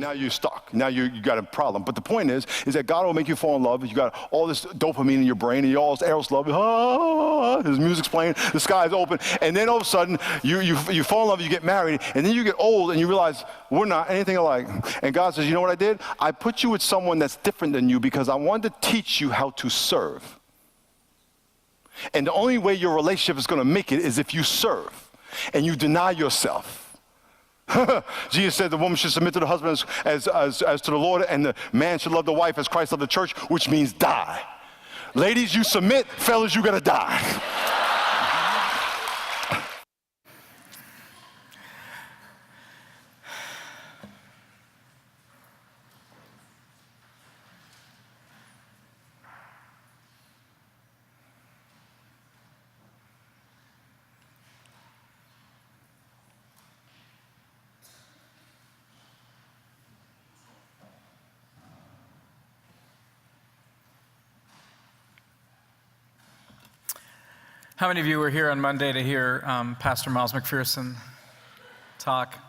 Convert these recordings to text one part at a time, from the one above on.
now you're stuck. Now you got a problem. But the point is that God will make you fall in love. You got all this dopamine in your brain, and you all this Eros love. His music's playing, the sky's open, and then all of a sudden you fall in love, you get married, and then you get old, and you realize we're not anything alike. And God says, you know what I did? I put you with someone that's different than you because I wanted to teach you how to serve. And the only way your relationship is going to make it is if you serve and you deny yourself. Jesus said the woman should submit to the husband as to the Lord, and the man should love the wife as Christ loved the church, which means die. Ladies, you submit. Fellas, you got to die. How many of you were here on Monday to hear Pastor Miles McPherson talk?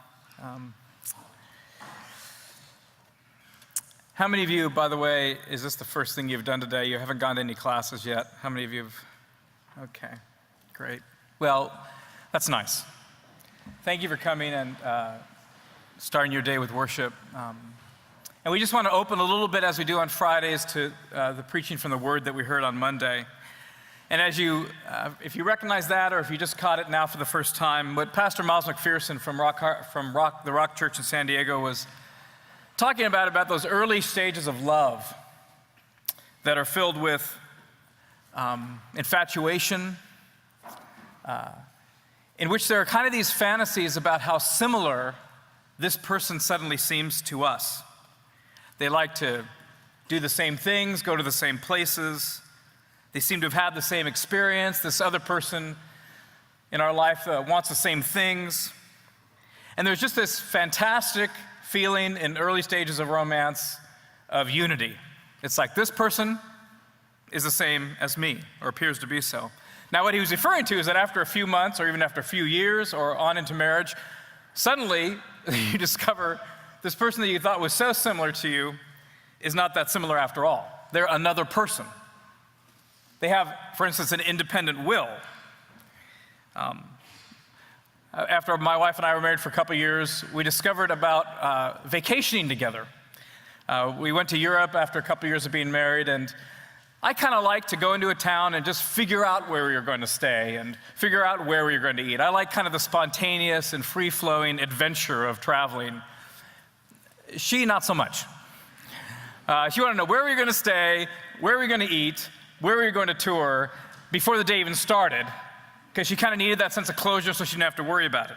How many of you, by the way, is this the first thing you've done today? You haven't gone to any classes yet. How many of you have? Okay, great. Well, that's nice. Thank you for coming and starting your day with worship. And we just want to open a little bit, as we do on Fridays, to the preaching from the Word that we heard on Monday. And as you, if you recognize that, or if you just caught it now for the first time, what Pastor Miles McPherson from the Rock Church in San Diego was talking about those early stages of love that are filled with infatuation, in which there are kind of these fantasies about how similar this person suddenly seems to us. They like to do the same things, go to the same places. They seem to have had the same experience. This other person in our life wants the same things. And there's just this fantastic feeling in early stages of romance of unity. It's like this person is the same as me, or appears to be so. Now, what he was referring to is that after a few months, or even after a few years, or on into marriage, suddenly you discover this person that you thought was so similar to you is not that similar after all. They're another person. They have, for instance, an independent will. After my wife and I were married for a couple years, we discovered about vacationing together. We went to Europe after a couple years of being married, and I kind of like to go into a town and just figure out where we were going to stay and figure out where we were going to eat. I like kind of the spontaneous and free-flowing adventure of traveling. She, not so much. She wanted to know where we were going to stay, where we were going to eat, where we were going to tour before the day even started, because she kind of needed that sense of closure so she didn't have to worry about it.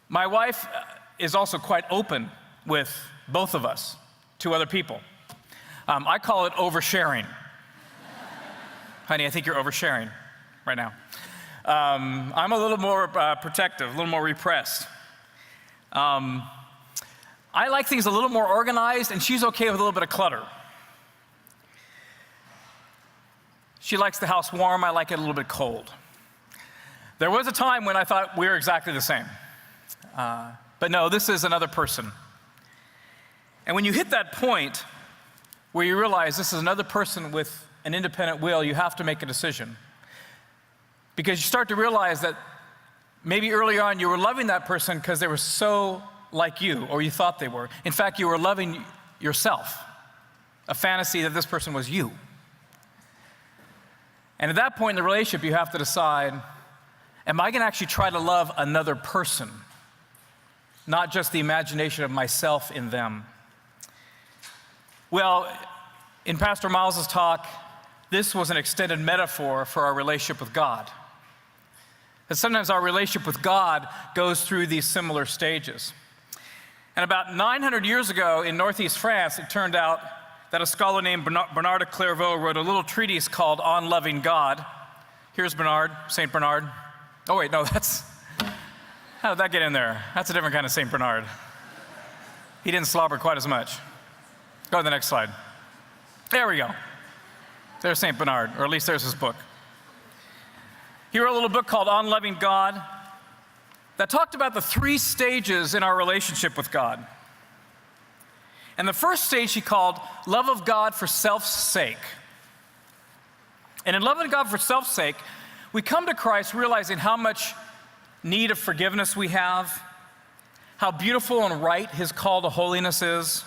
My wife is also quite open with both of us to other people. I call it oversharing. Honey, I think you're oversharing right now. I'm a little more protective, a little more repressed. I like things a little more organized, and she's okay with a little bit of clutter. She likes the house warm, I like it a little bit cold. There was a time when I thought we were exactly the same. But no, this is another person. And when you hit that point where you realize this is another person with an independent will, you have to make a decision. Because you start to realize that maybe early on you were loving that person because they were so like you, or you thought they were. In fact, you were loving yourself, a fantasy that this person was you. And at that point in the relationship, you have to decide, am I going to actually try to love another person, not just the imagination of myself in them? Well, in Pastor Miles' talk, this was an extended metaphor for our relationship with God. That sometimes our relationship with God goes through these similar stages. And about 900 years ago in Northeast France, it turned out that a scholar named Bernard of Clairvaux wrote a little treatise called On Loving God. Here's Bernard, St. Bernard. Oh wait, no, how did that get in there? That's a different kind of St. Bernard. He didn't slobber quite as much. Go to the next slide. There we go. There's St. Bernard, or at least there's his book. He wrote a little book called On Loving God that talked about the 3 stages in our relationship with God. And the first stage he called love of God for self's sake. And in loving God for self's sake, we come to Christ realizing how much need of forgiveness we have, how beautiful and right his call to holiness is,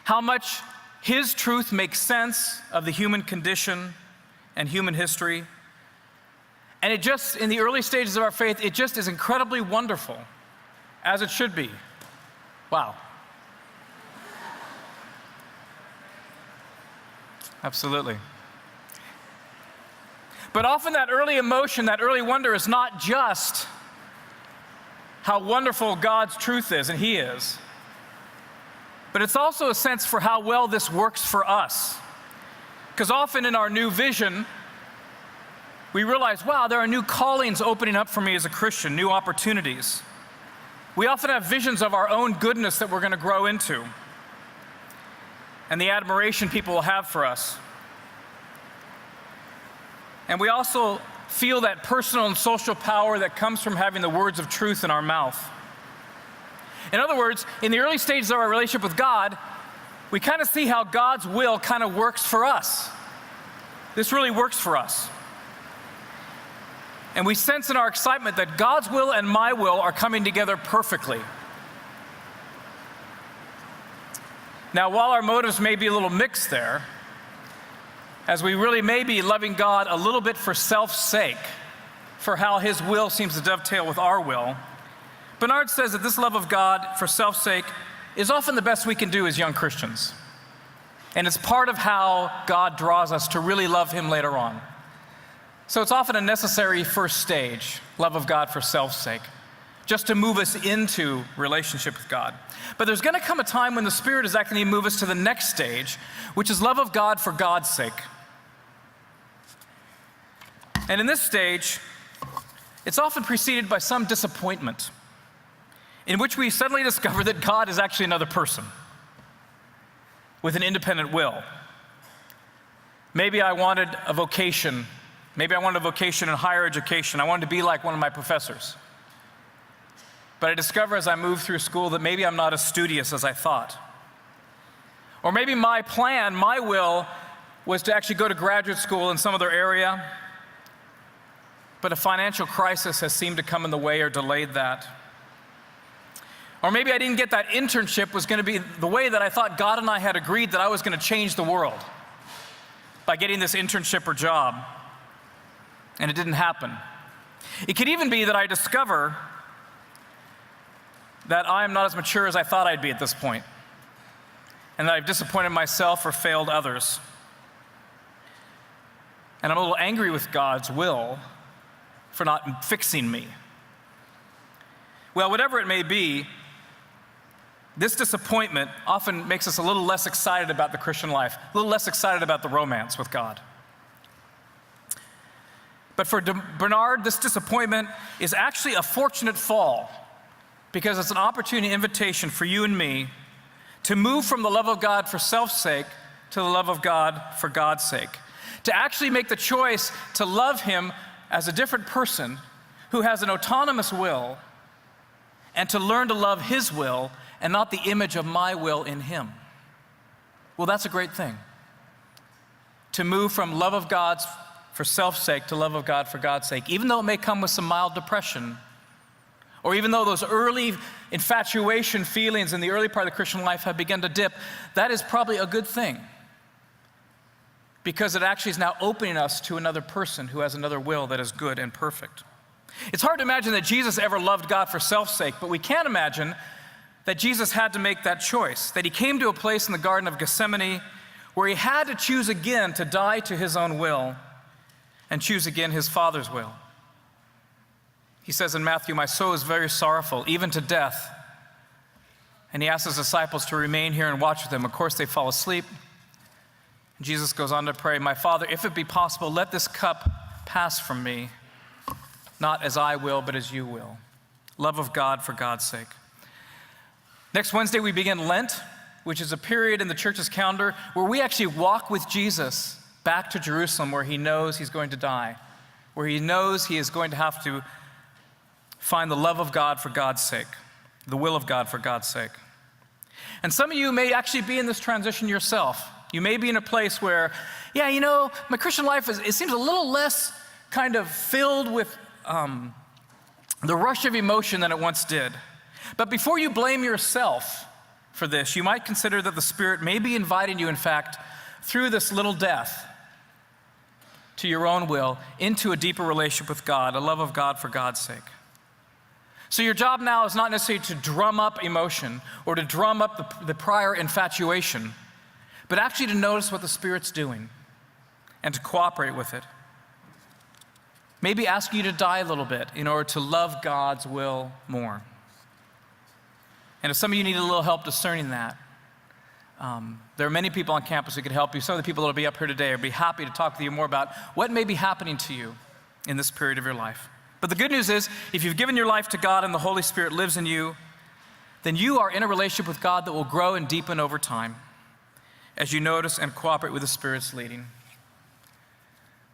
how much his truth makes sense of the human condition and human history. And it just, in the early stages of our faith, it just is incredibly wonderful, as it should be. Wow. Absolutely. But often that early emotion, that early wonder is not just how wonderful God's truth is, and he is, but it's also a sense for how well this works for us. Because often in our new vision, we realize, wow, there are new callings opening up for me as a Christian, new opportunities. We often have visions of our own goodness that we're going to grow into, and the admiration people will have for us. And we also feel that personal and social power that comes from having the words of truth in our mouth. In other words, in the early stages of our relationship with God, we kind of see how God's will kind of works for us. This really works for us. And we sense in our excitement that God's will and my will are coming together perfectly. Now, while our motives may be a little mixed there, as we really may be loving God a little bit for self's sake, for how his will seems to dovetail with our will, Bernard says that this love of God for self's sake is often the best we can do as young Christians. And it's part of how God draws us to really love him later on. So it's often a necessary first stage, love of God for self's sake, just to move us into relationship with God. But there's going to come a time when the Spirit is actually going to move us to the next stage, which is love of God for God's sake. And in this stage, it's often preceded by some disappointment, in which we suddenly discover that God is actually another person with an independent will. Maybe I wanted a vocation. Maybe I wanted a vocation in higher education. I wanted to be like one of my professors. But I discover as I move through school that maybe I'm not as studious as I thought. Or maybe my plan, my will, was to actually go to graduate school in some other area, but a financial crisis has seemed to come in the way or delayed that. Or maybe I didn't get that internship was going to be the way that I thought God and I had agreed that I was going to change the world by getting this internship or job, and it didn't happen. It could even be that I discover that I am not as mature as I thought I'd be at this point, and that I've disappointed myself or failed others. And I'm a little angry with God's will for not fixing me. Well, whatever it may be, this disappointment often makes us a little less excited about the Christian life, a little less excited about the romance with God. But for Bernard, this disappointment is actually a fortunate fall, because it's an opportunity, invitation for you and me to move from the love of God for self's sake to the love of God for God's sake. To actually make the choice to love him as a different person who has an autonomous will, and to learn to love his will and not the image of my will in him. Well, that's a great thing. To move from love of God for self's sake to love of God for God's sake, even though it may come with some mild depression, or even though those early infatuation feelings in the early part of the Christian life have begun to dip, that is probably a good thing, because it actually is now opening us to another person who has another will that is good and perfect. It's hard to imagine that Jesus ever loved God for self's sake, but we can imagine that Jesus had to make that choice, that he came to a place in the Garden of Gethsemane where he had to choose again to die to his own will and choose again his Father's will. He says in Matthew, "My soul is very sorrowful, even to death." And he asks his disciples to remain here and watch with him. Of course, they fall asleep. And Jesus goes on to pray, "My Father, if it be possible, let this cup pass from me, not as I will, but as you will." Love of God for God's sake. Next Wednesday, we begin Lent, which is a period in the church's calendar where we actually walk with Jesus back to Jerusalem, where he knows he's going to die, where he knows he is going to have to find the love of God for God's sake, the will of God for God's sake. And some of you may actually be in this transition yourself. You may be in a place where, yeah, you know, my Christian life it seems a little less kind of filled with the rush of emotion than it once did. But before you blame yourself for this, you might consider that the Spirit may be inviting you, in fact, through this little death to your own will, into a deeper relationship with God, a love of God for God's sake. So your job now is not necessarily to drum up emotion or to drum up the prior infatuation, but actually to notice what the Spirit's doing and to cooperate with it. Maybe ask you to die a little bit in order to love God's will more. And if some of you need a little help discerning that, there are many people on campus who could help you. Some of the people that will be up here today will be happy to talk with you more about what may be happening to you in this period of your life. But the good news is, if you've given your life to God and the Holy Spirit lives in you, then you are in a relationship with God that will grow and deepen over time as you notice and cooperate with the Spirit's leading.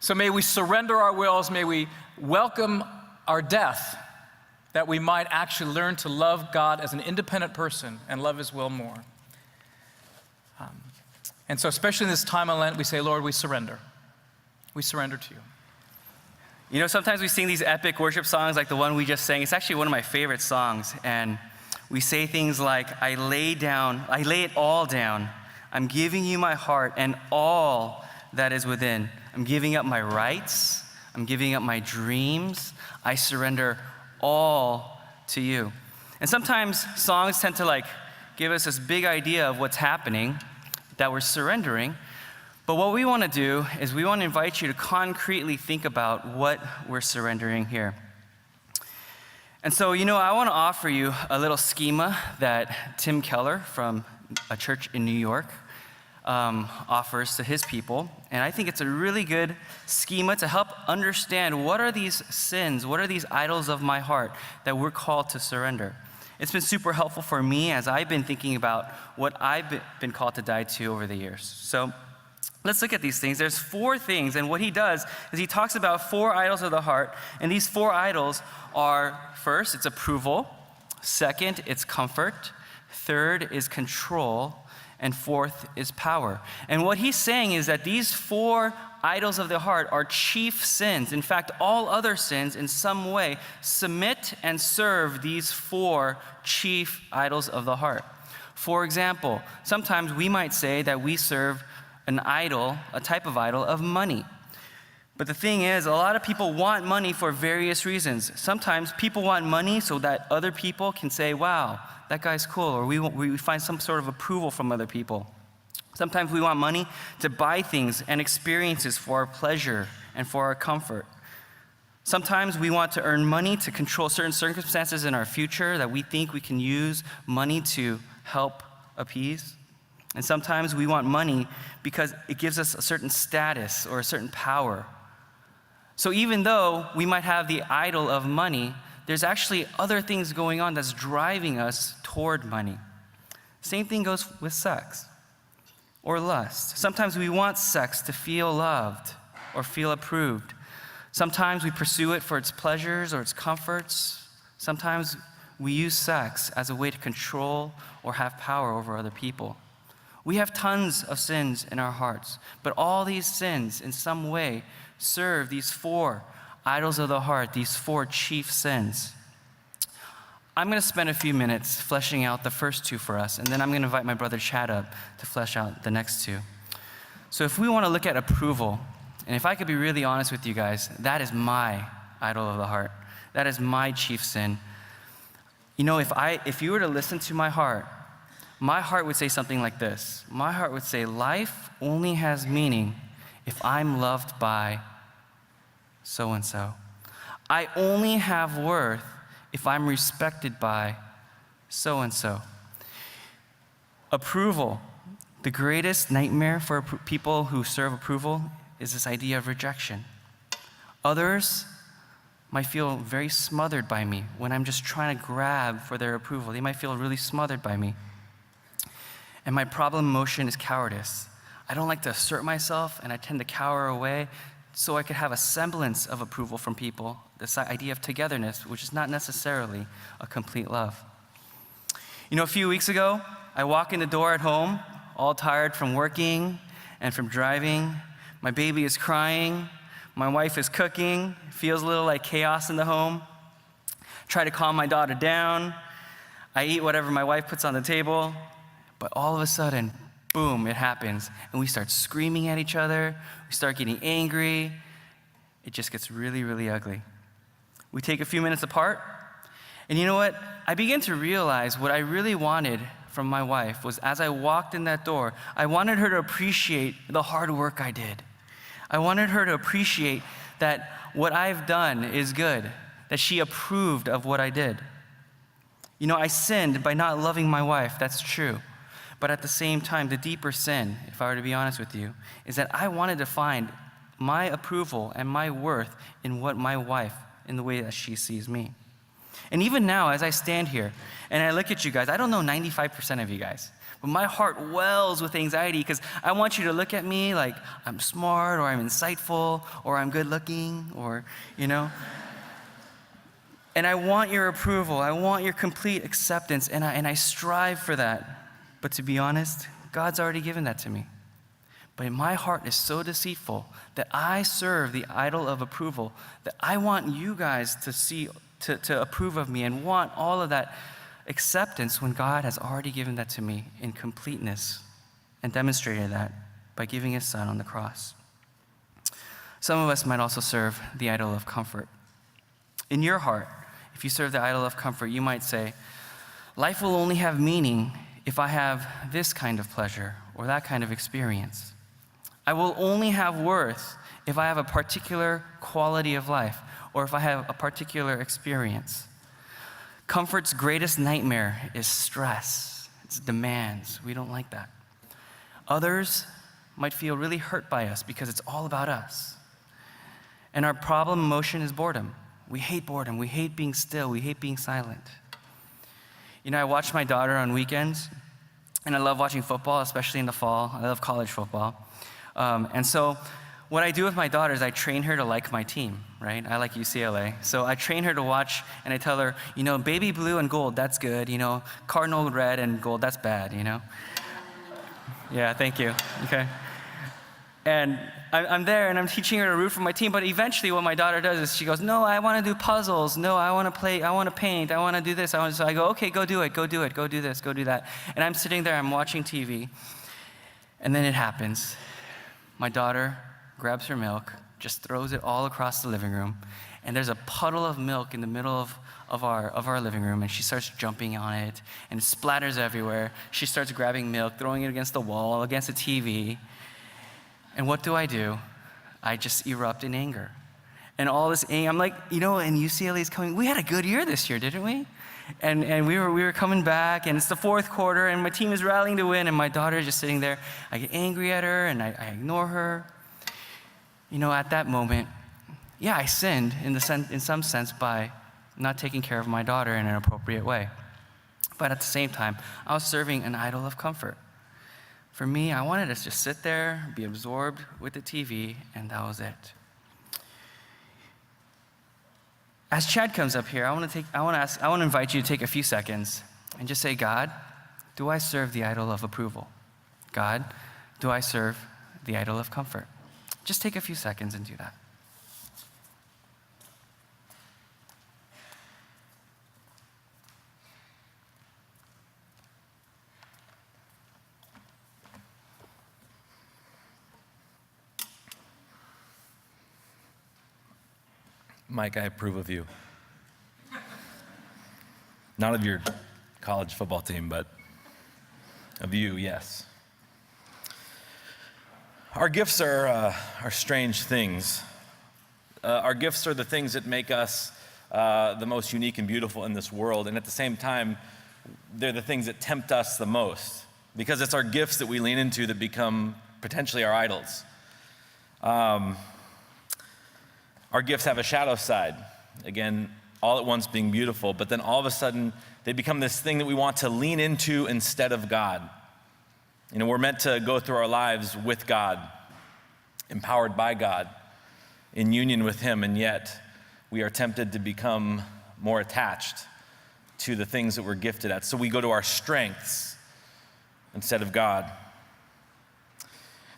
So may we surrender our wills, may we welcome our death, that we might actually learn to love God as an independent person and love His will more. And so especially in this time of Lent, we say, Lord, we surrender. We surrender to you. You know, sometimes we sing these epic worship songs like the one we just sang. It's actually one of my favorite songs. And we say things like, I lay it all down. I'm giving you my heart and all that is within. I'm giving up my rights. I'm giving up my dreams. I surrender all to you. And sometimes songs tend to give us this big idea of what's happening, that we're surrendering. But what we want to do is we want to invite you to concretely think about what we're surrendering here. And so, I want to offer you a little schema that Tim Keller from a church in New York offers to his people. And I think it's a really good schema to help understand what are these sins, what are these idols of my heart that we're called to surrender. It's been super helpful for me as I've been thinking about what I've been called to die to over the years. So let's look at these things. There's 4 things, and what he does is he talks about 4 idols of the heart, and these 4 idols are, first, it's approval. Second, it's comfort. Third is control. And fourth is power. And what he's saying is that these 4 idols of the heart are chief sins. In fact, all other sins in some way submit and serve these 4 chief idols of the heart. For example, sometimes we might say that we serve an idol, a type of idol of money. But the thing is, a lot of people want money for various reasons. Sometimes people want money so that other people can say, wow, that guy's cool, or we find some sort of approval from other people. Sometimes we want money to buy things and experiences for our pleasure and for our comfort. Sometimes we want to earn money to control certain circumstances in our future that we think we can use money to help appease. And sometimes we want money because it gives us a certain status or a certain power. So even though we might have the idol of money, there's actually other things going on that's driving us toward money. Same thing goes with sex or lust. Sometimes we want sex to feel loved or feel approved. Sometimes we pursue it for its pleasures or its comforts. Sometimes we use sex as a way to control or have power over other people. We have tons of sins in our hearts, but all these sins in some way serve these 4 idols of the heart, these 4 chief sins. I'm going to spend a few minutes fleshing out the first 2 for us, and then I'm going to invite my brother Chad up to flesh out the next 2. So if we want to look at approval, and if I could be really honest with you guys, that is my idol of the heart. That is my chief sin. If you were to listen to my heart would say something like this. My heart would say, life only has meaning if I'm loved by so-and-so. I only have worth if I'm respected by so-and-so. Approval. The greatest nightmare for people who serve approval is this idea of rejection. Others might feel very smothered by me when I'm just trying to grab for their approval. They might feel really smothered by me. And my problem emotion is cowardice. I don't like to assert myself, and I tend to cower away so I could have a semblance of approval from people, this idea of togetherness, which is not necessarily a complete love. You know, a few weeks ago, I walk in the door at home, all tired from working and from driving. My baby is crying. My wife is cooking. It feels a little like chaos in the home. Try to calm my daughter down. I eat whatever my wife puts on the table. But all of a sudden, boom, it happens. And we start screaming at each other. We start getting angry. It just gets really, really ugly. We take a few minutes apart. And you know what? I begin to realize what I really wanted from my wife was, as I walked in that door, I wanted her to appreciate the hard work I did. I wanted her to appreciate that what I've done is good, that she approved of what I did. You know, I sinned by not loving my wife, that's true. But at the same time, the deeper sin, if I were to be honest with you, is that I wanted to find my approval and my worth in what my wife, in the way that she sees me. And even now, as I stand here and I look at you guys, I don't know 95% of you guys, but my heart wells with anxiety because I want you to look at me like I'm smart or I'm insightful or I'm good looking or, you know. And I want your approval. I want your complete acceptance, and I strive for that. But to be honest, God's already given that to me. But my heart is so deceitful that I serve the idol of approval that I want you guys to see, to approve of me and want all of that acceptance when God has already given that to me in completeness and demonstrated that by giving his son on the cross. Some of us might also serve the idol of comfort. In your heart, if you serve the idol of comfort, you might say, life will only have meaning if I have this kind of pleasure or that kind of experience. I will only have worth if I have a particular quality of life or if I have a particular experience. Comfort's greatest nightmare is stress. It's demands. We don't like that. Others might feel really hurt by us because it's all about us. And our problem emotion is boredom. We hate boredom. We hate being still. We hate being silent. You know, I watch my daughter on weekends, and I love watching football, especially in the fall. I love college football. And so what I do with my daughter is I train her to like my team, right? I like UCLA. So I train her to watch, and I tell her, you know, baby blue and gold, that's good. You know, cardinal red and gold, that's bad, you know? Yeah, thank you. Okay. And I'm there, and I'm teaching her to root for my team, but eventually what my daughter does is she goes, no, I want to do puzzles. No, I want to play, I want to paint, I want to do this. So I go, okay, go do it, go do it, go do this, go do that. And I'm sitting there, I'm watching TV, and then it happens. My daughter grabs her milk, just throws it all across the living room, and there's a puddle of milk in the middle of our living room, and she starts jumping on it, and it splatters everywhere. She starts grabbing milk, throwing it against the wall, against the TV. And what do? I just erupt in anger. And all this anger, I'm like, you know, and UCLA is coming. We had a good year this year, didn't we? And we were coming back, and it's the fourth quarter, and my team is rallying to win, and my daughter is just sitting there. I get angry at her, and I ignore her. You know, at that moment, yeah, I sinned in some sense by not taking care of my daughter in an appropriate way. But at the same time, I was serving an idol of comfort. For me, I wanted to just sit there, be absorbed with the TV, and that was it. As Chad comes up here, I want to invite you to take a few seconds and just say, God, do I serve the idol of approval? God, do I serve the idol of comfort? Just take a few seconds and do that. Mike, I approve of you. Not of your college football team, but of you, yes. Our gifts are strange things. Our gifts are the things that make us the most unique and beautiful in this world, and at the same time, they're the things that tempt us the most, because it's our gifts that we lean into that become potentially our idols. Our gifts have a shadow side. Again, all at once being beautiful, but then all of a sudden, they become this thing that we want to lean into instead of God. You know, we're meant to go through our lives with God, empowered by God. in union with him, and yet we are tempted to become more attached to the things that we're gifted at. So we go to our strengths instead of God.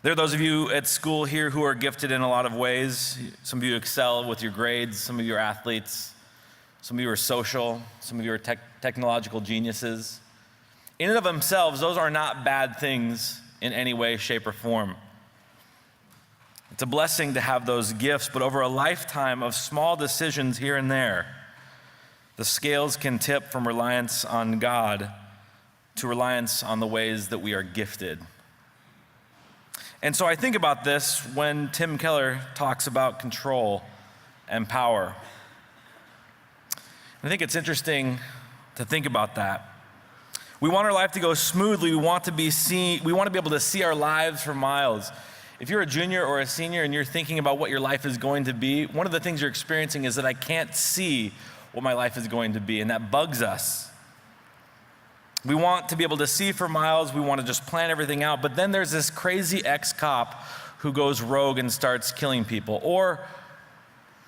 There are those of you at school here who are gifted in a lot of ways. Some of you excel with your grades, some of you are athletes, some of you are social, some of you are technological geniuses. In and of themselves, those are not bad things in any way, shape, or form. It's a blessing to have those gifts, but over a lifetime of small decisions here and there, the scales can tip from reliance on God to reliance on the ways that we are gifted. And so I think about this when Tim Keller talks about control and power. I think it's interesting to think about that. We want our life to go smoothly. We want to be able to see our lives for miles. If you're a junior or a senior and you're thinking about what your life is going to be, one of the things you're experiencing is that I can't see what my life is going to be, and that bugs us. We want to be able to see for miles. We want to just plan everything out. But then there's this crazy ex-cop who goes rogue and starts killing people. Or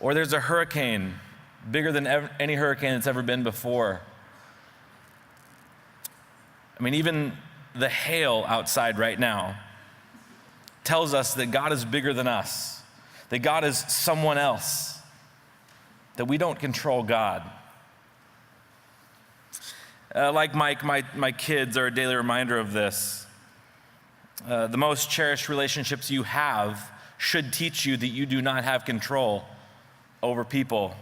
there's a hurricane bigger than any hurricane that's ever been before. I mean, even the hail outside right now tells us that God is bigger than us, that God is someone else, that we don't control God. Like Mike, my kids are a daily reminder of this. The most cherished relationships you have should teach you that you do not have control over people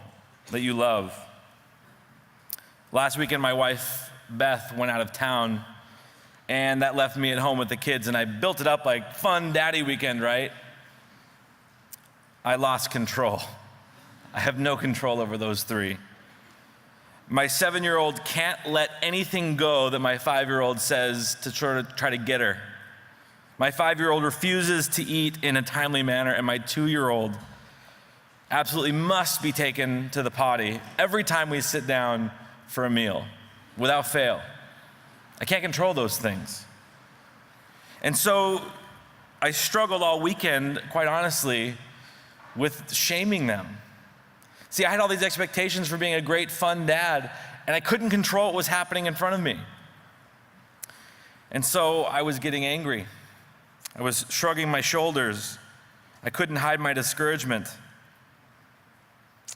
that you love. Last weekend, my wife, Beth, went out of town, and that left me at home with the kids, and I built it up like fun daddy weekend, right? I lost control. I have no control over those three. My 7-year-old can't let anything go that my 5-year-old says to try to get her. My 5-year-old refuses to eat in a timely manner, and my 2-year-old absolutely must be taken to the potty every time we sit down for a meal, without fail. I can't control those things. And so I struggled all weekend, quite honestly, with shaming them. See, I had all these expectations for being a great, fun dad, and I couldn't control what was happening in front of me. And so I was getting angry. I was shrugging my shoulders. I couldn't hide my discouragement.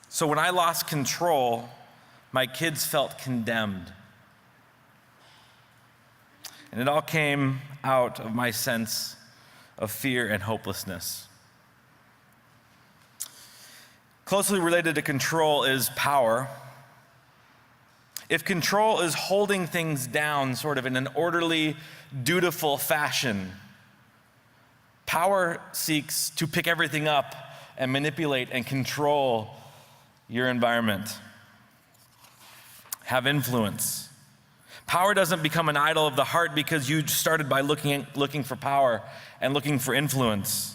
So when I lost control, my kids felt condemned. And it all came out of my sense of fear and hopelessness. Closely related to control is power. If control is holding things down sort of in an orderly, dutiful fashion, power seeks to pick everything up and manipulate and control your environment. Have influence. Power doesn't become an idol of the heart because you started by looking for power and looking for influence.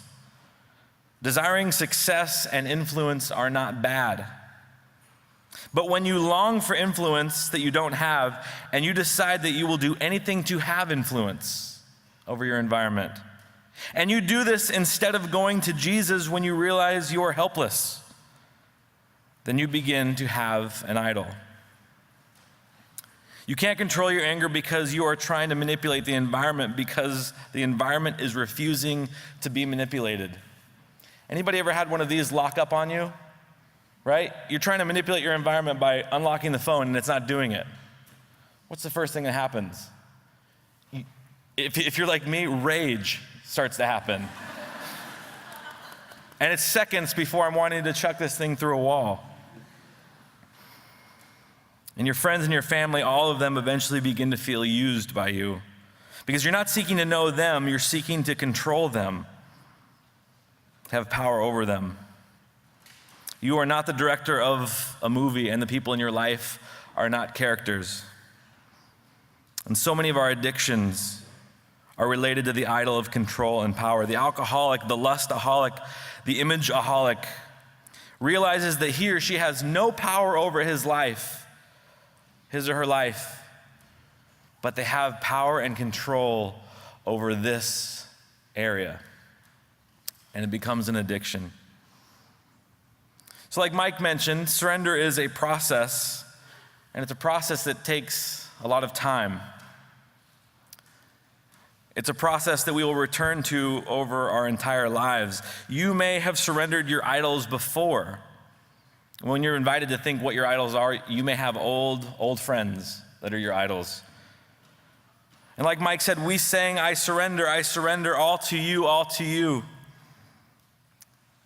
Desiring success and influence are not bad. But when you long for influence that you don't have, and you decide that you will do anything to have influence over your environment, and you do this instead of going to Jesus when you realize you are helpless, then you begin to have an idol. You can't control your anger because you are trying to manipulate the environment because the environment is refusing to be manipulated. Anybody ever had one of these lock up on you? Right? You're trying to manipulate your environment by unlocking the phone and it's not doing it. What's the first thing that happens? If you're like me, rage starts to happen. And it's seconds before I'm wanting to chuck this thing through a wall. And your friends and your family, all of them eventually begin to feel used by you. Because you're not seeking to know them, you're seeking to control them, to have power over them. You are not the director of a movie, and the people in your life are not characters. And so many of our addictions are related to the idol of control and power. The alcoholic, the lustaholic, the imageaholic realizes that he or she has no power over his life, his or her life, but they have power and control over this area. And it becomes an addiction. So like Mike mentioned, surrender is a process, and it's a process that takes a lot of time. It's a process that we will return to over our entire lives. You may have surrendered your idols before. When you're invited to think what your idols are, you may have old friends that are your idols. And like Mike said, we sang, I surrender all to you, all to you.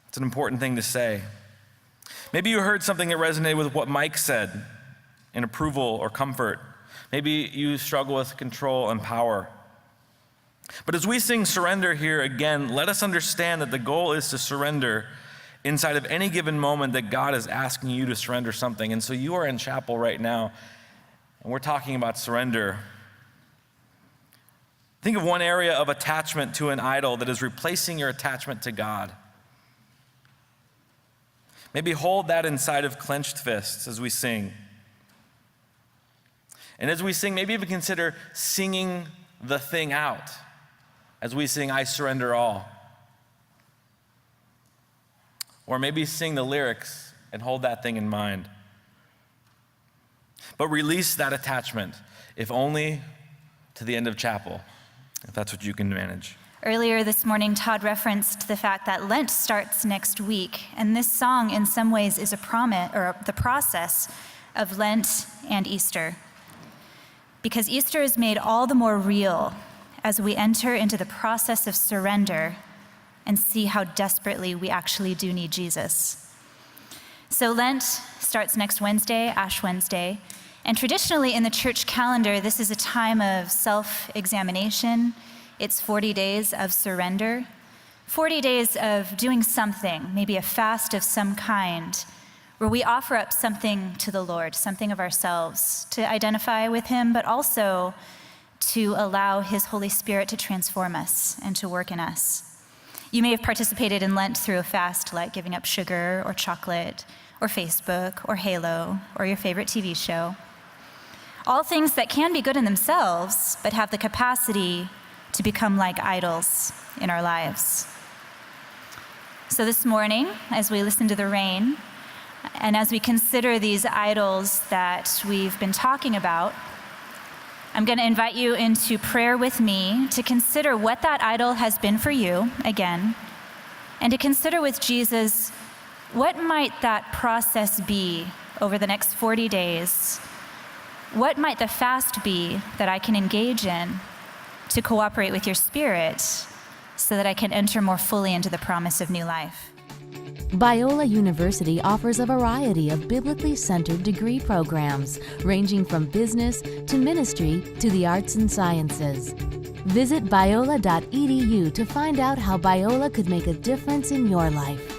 It's an important thing to say. Maybe you heard something that resonated with what Mike said in approval or comfort. Maybe you struggle with control and power. But as we sing surrender here again, let us understand that the goal is to surrender inside of any given moment that God is asking you to surrender something. And so you are in chapel right now, and we're talking about surrender. Think of one area of attachment to an idol that is replacing your attachment to God. Maybe hold that inside of clenched fists as we sing. And as we sing, maybe even consider singing the thing out as we sing, I surrender all. Or maybe sing the lyrics and hold that thing in mind. But release that attachment, if only to the end of chapel, if that's what you can manage. Earlier this morning, Todd referenced the fact that Lent starts next week, and this song in some ways is a promise, or the process of Lent and Easter. Because Easter is made all the more real as we enter into the process of surrender and see how desperately we actually do need Jesus. So Lent starts next Wednesday, Ash Wednesday, and traditionally in the church calendar, this is a time of self-examination. It's 40 days of surrender, 40 days of doing something, maybe a fast of some kind, where we offer up something to the Lord, something of ourselves to identify with Him, but also to allow His Holy Spirit to transform us and to work in us. You may have participated in Lent through a fast like giving up sugar or chocolate or Facebook or Halo or your favorite TV show. All things that can be good in themselves, but have the capacity to become like idols in our lives. So this morning, as we listen to the rain, and as we consider these idols that we've been talking about, I'm going to invite you into prayer with me to consider what that idol has been for you, again, and to consider with Jesus, what might that process be over the next 40 days? What might the fast be that I can engage in to cooperate with your Spirit so that I can enter more fully into the promise of new life? Biola University offers a variety of biblically centered degree programs, ranging from business to ministry to the arts and sciences. Visit biola.edu to find out how Biola could make a difference in your life.